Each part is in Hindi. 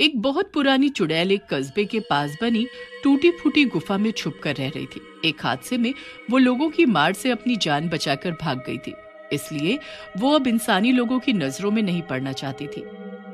एक बहुत पुरानी चुड़ैल एक कस्बे के पास बनी टूटी फूटी गुफा में छुप कर रह रही थी। एक हादसे में वो लोगों की मार से अपनी जान बचाकर भाग गई थी, इसलिए वो अब इंसानी लोगों की नजरों में नहीं पड़ना चाहती थी।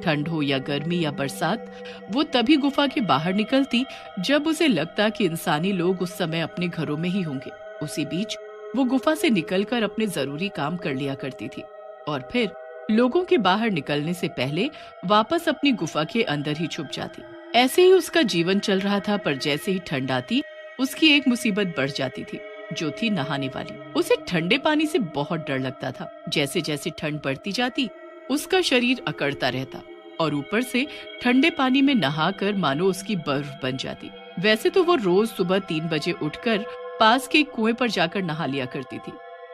ठंड हो या गर्मी या बरसात, वो तभी गुफा के बाहर निकलती जब उसे लगता कि इंसानी लोग उस समय अपने घरों में ही होंगे। उसी बीच वो गुफा से निकलकर अपने जरूरी काम कर लिया करती थी और फिर लोगों के बाहर निकलने से पहले वापस अपनी गुफा के अंदर ही छुप जाती। ऐसे ही उसका जीवन चल रहा था, पर जैसे ही ठंड आती उसकी एक मुसीबत बढ़ जाती थी, जो थी नहाने वाली। उसे ठंडे पानी से बहुत डर लगता था। जैसे जैसे ठंड बढ़ती जाती उसका शरीर अकड़ता रहता और ऊपर से ठंडे पानी में नहाकर मानो उसकी बर्फ बन जाती। वैसे तो वो रोज सुबह 3 बजे उठकर पास के कुएं पर जाकर नहा लिया करती थी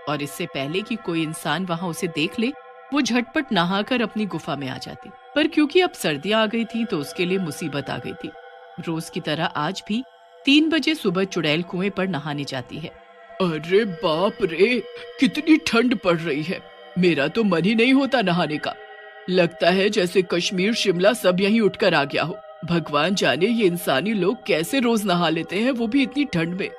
और इससे पहले कि कोई इंसान वहां उसे देख ले वो झटपट नहाकर अपनी गुफा में आ जाती। पर क्योंकि अब सर्दियां आ गई थी तो उसके लिए मुसीबत आ गई थी। रोज की तरह आज भी 3 बजे सुबह चुड़ैल कुएं पर नहाने जाती है। अरे बाप रे, कितनी ठंड पड़ रही है। मेरा तो मन ही नहीं होता नहाने का। लगता है जैसे कश्मीर शिमला सब यहीं उठकर आ गया हो। भगवान जाने ये इंसानी लोग कैसे रोज नहा लेते हैं, वो भी इतनी ठंड में।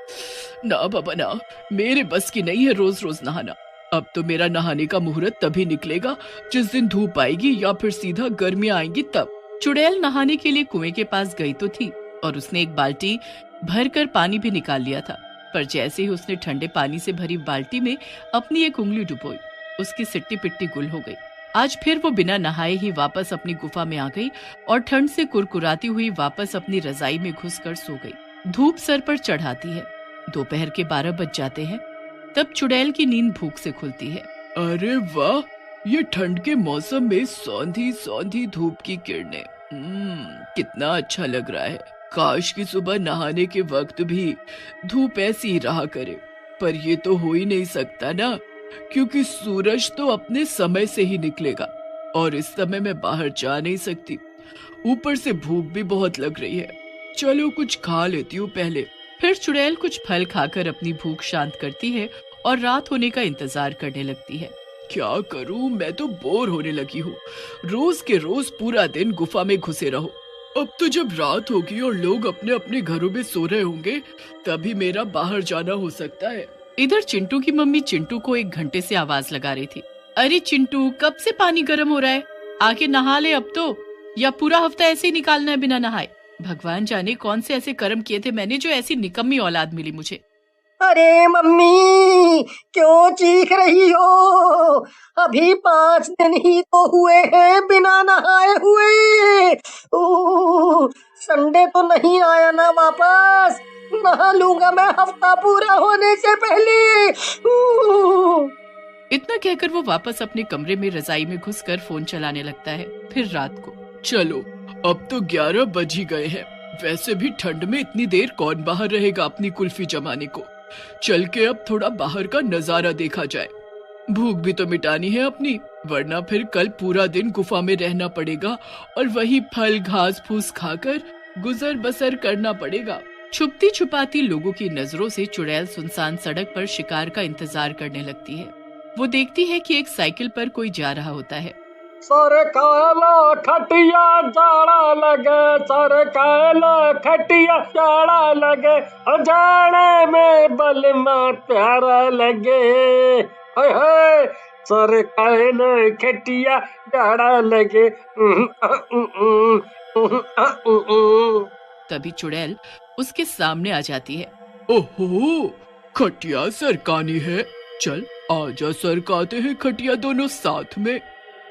ना बाबा ना, मेरे बस की नहीं है रोज रोज नहाना। अब तो मेरा नहाने का मुहूर्त तभी निकलेगा जिस दिन धूप आएगी या फिर सीधा गर्मियां आएंगी तब। चुड़ैल नहाने के लिए कुएं के पास गई तो थी और उसने एक बाल्टी भरकर पानी भी निकाल लिया था, पर जैसे ही उसने ठंडे पानी से भरी बाल्टी में अपनी एक उंगली डुबोई, उसकी सिट्टी पिट्टी गुल हो गई। आज फिर वो बिना नहाए ही वापस अपनी गुफा में आ गई और ठंड से कुरकुराती हुई वापस अपनी रजाई में घुसकर सो गई। धूप सर पर चढ़ाती है। दोपहर के 12 बज जाते हैं, तब चुड़ैल की नींद भूख से खुलती है। अरे वाह, ये ठंड के मौसम में सौंधी सौंधी धूप की किरणें, कितना अच्छा लग रहा है। काश कि सुबह नहाने के वक्त भी धूप ऐसी ही रहा करे, पर ये तो हो ही नहीं सकता ना, क्योंकि सूरज तो अपने समय से ही निकलेगा और इस समय मैं बाहर जा नहीं सकती। ऊपर से भूख भी बहुत लग रही है। चलो कुछ खा लेती हूँ पहले। फिर चुड़ैल कुछ फल खाकर अपनी भूख शांत करती है और रात होने का इंतजार करने लगती है। क्या करूँ, मैं तो बोर होने लगी हूँ। रोज के रोज पूरा दिन गुफा में घुसे रहो। अब तो जब रात होगी और लोग अपने अपने घरों में सो रहे होंगे तभी मेरा बाहर जाना हो सकता है। इधर चिंटू की मम्मी चिंटू को 1 घंटे से आवाज लगा रही थी। अरे चिंटू, कब से पानी गर्म हो रहा है, आके नहा ले अब तो, या पूरा हफ्ता ऐसे ही निकालना है बिना नहाए। भगवान जाने कौन से ऐसे कर्म किए थे मैंने जो ऐसी निकम्मी औलाद मिली मुझे। अरे मम्मी, क्यों चीख रही हो? अभी 5 दिन ही तो हुए हैं बिना नहाए हुए। संडे तो नहीं आया ना वापस। नहा लूंगा मैं हफ्ता पूरा होने से पहले। इतना कहकर वो वापस अपने कमरे में रजाई में घुसकर फोन चलाने लगता है। फिर रात को, चलो अब तो 11 बज ही गए हैं। वैसे भी ठंड में इतनी देर कौन बाहर रहेगा अपनी कुल्फी जमाने को। चल के अब थोड़ा बाहर का नजारा देखा जाए। भूख भी तो मिटानी है अपनी, वरना फिर कल पूरा दिन गुफा में रहना पड़ेगा और वही फल घास फूस खाकर गुजर बसर करना पड़ेगा। छुपती छुपाती लोगों की नजरों से चुड़ैल सुनसान सड़क पर शिकार का इंतजार करने लगती है। वो देखती है कि एक साइकिल पर कोई जा रहा होता है। सर काला खटिया जाड़ा लगे, सर काला खटिया जाड़ा लगे, जाड़े में बलमा प्यारा लगे। हाय हाय, सर काला खटिया जाड़ा लगे। तभी चुड़ैल उसके सामने आ जाती है। ओहो, खटिया सरकानी है। चल आजा सरकाते हैं खटिया दोनों साथ में।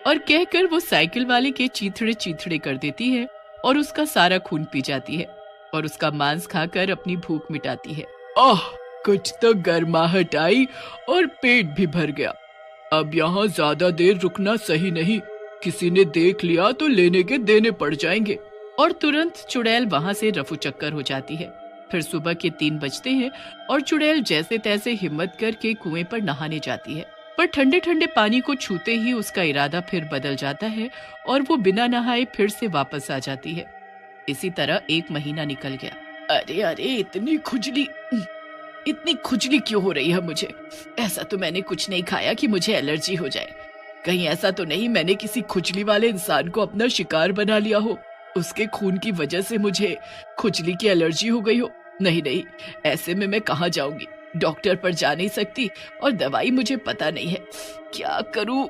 और कहकर वो साइकिल वाले के चीथड़े चीथड़े कर देती है और उसका सारा खून पी जाती है और उसका मांस खाकर अपनी भूख मिटाती है। आह, कुछ तो गर्माहट आई और पेट भी भर गया। अब यहाँ ज्यादा देर रुकना सही नहीं, किसी ने देख लिया तो लेने के देने पड़ जाएंगे। और तुरंत चुड़ैल वहाँ से रफू चक्कर हो जाती है। फिर सुबह के 3 बजते हैं और चुड़ैल जैसे तैसे हिम्मत करके कुएं पर नहाने जाती है, पर ठंडे ठंडे पानी को छूते ही उसका इरादा फिर बदल जाता है और वो बिना नहाए फिर से वापस आ जाती है। इसी तरह 1 महीना निकल गया। अरे अरे, इतनी खुजली क्यों हो रही है मुझे? ऐसा तो मैंने कुछ नहीं खाया कि मुझे एलर्जी हो जाए। कहीं ऐसा तो नहीं मैंने किसी खुजली वाले इंसान को अपना शिकार बना लिया हो? उसके खून की वजह से मुझे खुजली की एलर्जी हो गई हो। नहीं नहीं, ऐसे में मैं कहाँ जाऊंगी, डॉक्टर पर जा नहीं सकती और दवाई मुझे पता नहीं है, क्या करूं।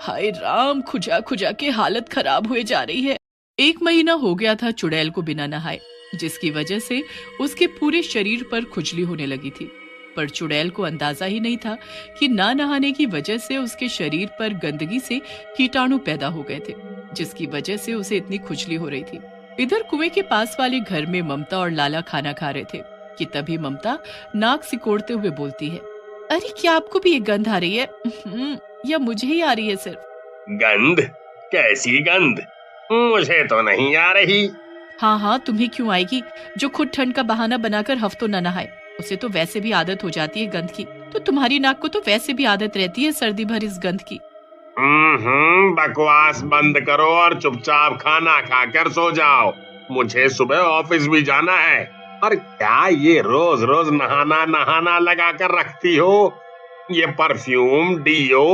हाय राम, खुजा खुजा के हालत खराब हुए जा रही है। 1 महीना हो गया था चुड़ैल को बिना नहाए, जिसकी वजह से उसके पूरे शरीर पर खुजली होने लगी थी। पर चुड़ैल को अंदाजा ही नहीं था कि ना नहाने की वजह से उसके शरीर पर गंदगी से कीटाणु पैदा हो गए थे, जिसकी वजह से उसे इतनी खुजली हो रही थी। इधर कुएं के पास वाले घर में ममता और लाला खाना खा रहे थे कि तभी ममता नाक सिकोड़ते हुए बोलती है, अरे क्या आपको भी ये गंध आ रही है? या मुझे ही आ रही है सिर्फ? गंध? कैसी गंध? मुझे तो नहीं आ रही। हाँ, तुम्हें क्यों आएगी? जो खुद ठंड का बहाना बनाकर हफ्तों न नहाए, उसे तो वैसे भी आदत हो जाती है गंध की। तो तुम्हारी नाक को तो वैसे भी आदत रहती है सर्दी भर इस गंध की। बकवास बंद करो और चुपचाप खाना खाकर सो जाओ। मुझे सुबह ऑफिस भी जाना है। और क्या ये रोज रोज नहाना नहाना लगा कर रखती हो? ये परफ्यूम डीओ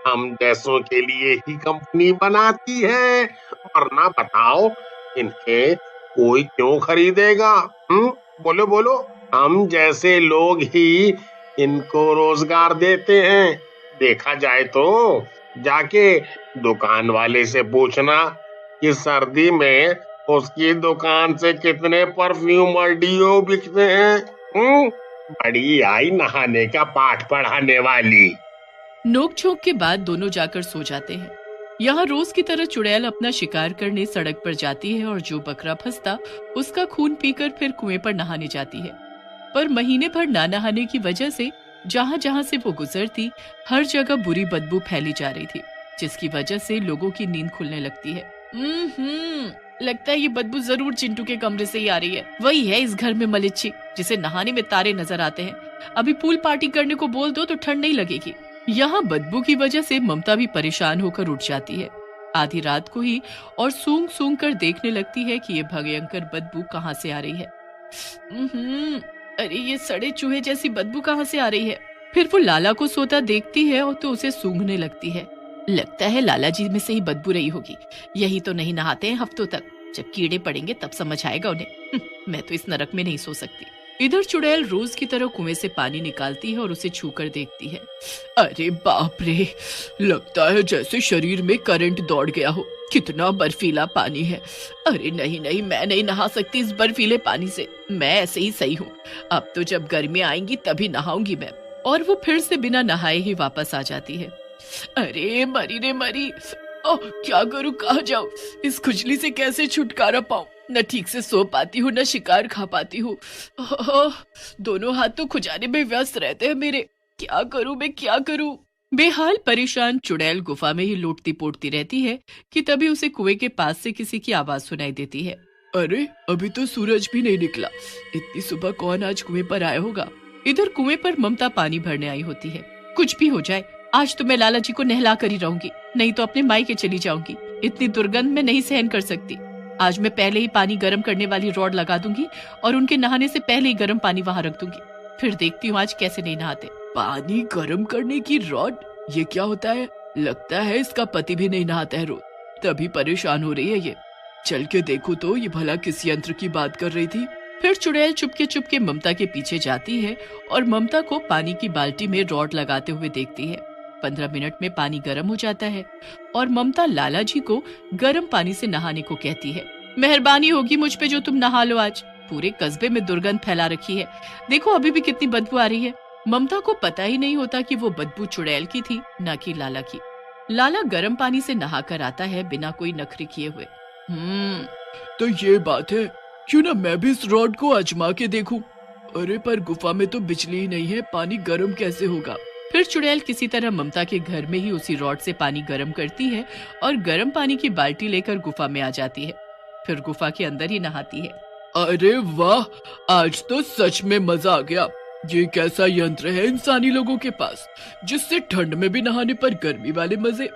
हम जैसों के लिए ही कंपनी बनाती है, वरना बताओ इन्हें कोई क्यों खरीदेगा? बोलो बोलो, हम जैसे लोग ही इनको रोजगार देते हैं। देखा जाए तो जाके दुकान वाले से पूछना कि सर्दी में उसकी दुकान से कितने परफ्यूम और डीओ बिकते हैं। बड़ी आई नहाने का पाठ पढ़ाने वाली। नोक-झोंक के बाद दोनों जाकर सो जाते हैं। यहाँ रोज की तरह चुड़ैल अपना शिकार करने सड़क पर जाती है और जो बकरा फंसता उसका खून पीकर फिर कुएं पर नहाने जाती है। पर महीने भर ना नहाने की वजह से जहाँ जहाँ से वो गुजरती हर जगह बुरी बदबू फैली जा रही थी, जिसकी वजह से लोगों की नींद खुलने लगती है। लगता है ये बदबू जरूर चिंटू के कमरे से ही आ रही है। वही है इस घर में मलिच्छी, जिसे नहाने में तारे नजर आते हैं। अभी पूल पार्टी करने को बोल दो तो ठंड नहीं लगेगी। यहाँ बदबू की वजह से ममता भी परेशान होकर उठ जाती है आधी रात को ही और सूंघ सूंघ कर देखने लगती है कि ये भयंकर बदबू कहाँ से आ रही है। अरे ये सड़े चूहे जैसी बदबू कहाँ से आ रही है? फिर वो लाला को सोता देखती है और तो उसे सूंघने लगती है। लगता है लाला जी में से ही बदबू रही होगी। यही तो नहीं नहाते हैं हफ्तों तक, जब कीड़े पड़ेंगे तब समझ आएगा उन्हें। मैं तो इस नरक में नहीं सो सकती। इधर चुड़ैल रोज की तरह कुएं से पानी निकालती है और उसे छूकर देखती है। अरे बाप रे, लगता है जैसे शरीर में करंट दौड़ गया हो। कितना बर्फीला पानी है। अरे नहीं नहीं, मैं नहीं नहा सकती इस बर्फीले पानी से। मैं ऐसे ही सही हूँ। अब तो जब गर्मी आएंगी तभी नहाऊंगी मैं। और वो फिर से बिना नहाए ही वापस आ जाती है। अरे मरी रे मरी, क्या करूँ, कहाँ जाऊँ? इस खुजली से कैसे छुटकारा पाऊँ? न ठीक से सो पाती हूँ, न शिकार खा पाती हूँ। दोनों हाथ तो खुजाने में व्यस्त रहते हैं मेरे। क्या करूँ मैं, क्या करूँ? बेहाल परेशान चुड़ैल गुफा में ही लोटती पोटती रहती है कि तभी उसे कुएं के पास से किसी की आवाज सुनाई देती है। अरे अभी तो सूरज भी नहीं निकला, इतनी सुबह कौन आज कुएं पर आया होगा? इधर कुएं पर ममता पानी भरने आई होती है। कुछ भी हो जाए, आज तो मैं लाला जी को नहला कर ही रहूंगी, नहीं तो अपने मायके चली जाऊंगी। इतनी दुर्गंध में नहीं सहन कर सकती। आज मैं पहले ही पानी गर्म करने वाली रॉड लगा दूंगी और उनके नहाने से पहले ही गर्म पानी वहां रख दूंगी। फिर देखती हूँ आज कैसे नहीं नहाते। पानी गर्म करने की रॉड? ये क्या होता है? लगता है इसका पति भी नहीं नहाता है रोज, तभी परेशान हो रही है ये। चल के देखो तो ये भला किस यंत्र की बात कर रही थी। फिर चुड़ैल चुपके ममता के पीछे जाती है और ममता को पानी की बाल्टी में रॉड लगाते हुए देखती है। 15 मिनट में पानी गर्म हो जाता है और ममता लाला जी को गर्म पानी से नहाने को कहती है। मेहरबानी होगी मुझ पे जो तुम नहा लो आज। पूरे कस्बे में दुर्गंध फैला रखी है। देखो अभी भी कितनी बदबू आ रही है। ममता को पता ही नहीं होता कि वो बदबू चुड़ैल की थी, न कि लाला की। लाला गर्म पानी से नहाकर आता है बिना कोई नखरे किए हुए। तो ये बात है, क्यों ना मैं भी इस रॉड को आजमा के देखूं। अरे पर गुफा में तो बिजली ही नहीं है, पानी गर्म कैसे होगा? फिर चुड़ैल किसी तरह ममता के घर में ही उसी रॉड से पानी गर्म करती है और गर्म पानी की बाल्टी लेकर गुफा में आ जाती है। फिर गुफा के अंदर ही नहाती है। अरे वाह, आज तो सच में मजा आ गया। ये कैसा यंत्र है इंसानी लोगों के पास, जिससे ठंड में भी नहाने पर गर्मी वाले मजे।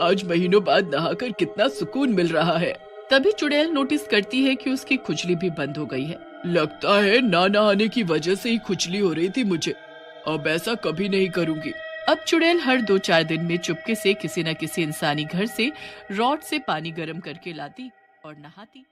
आज महीनों बाद नहाकर कितना सुकून मिल रहा है। तभी चुड़ैल नोटिस करती है कि उसकी खुजली भी बंद हो गई है। लगता है ना नहाने की वजह से ही खुजली हो रही थी मुझे। अब ऐसा कभी नहीं करूंगी। अब चुड़ैल हर 2-4 दिन में चुपके से किसी न किसी इंसानी घर से रॉड से पानी गर्म करके लाती और नहाती।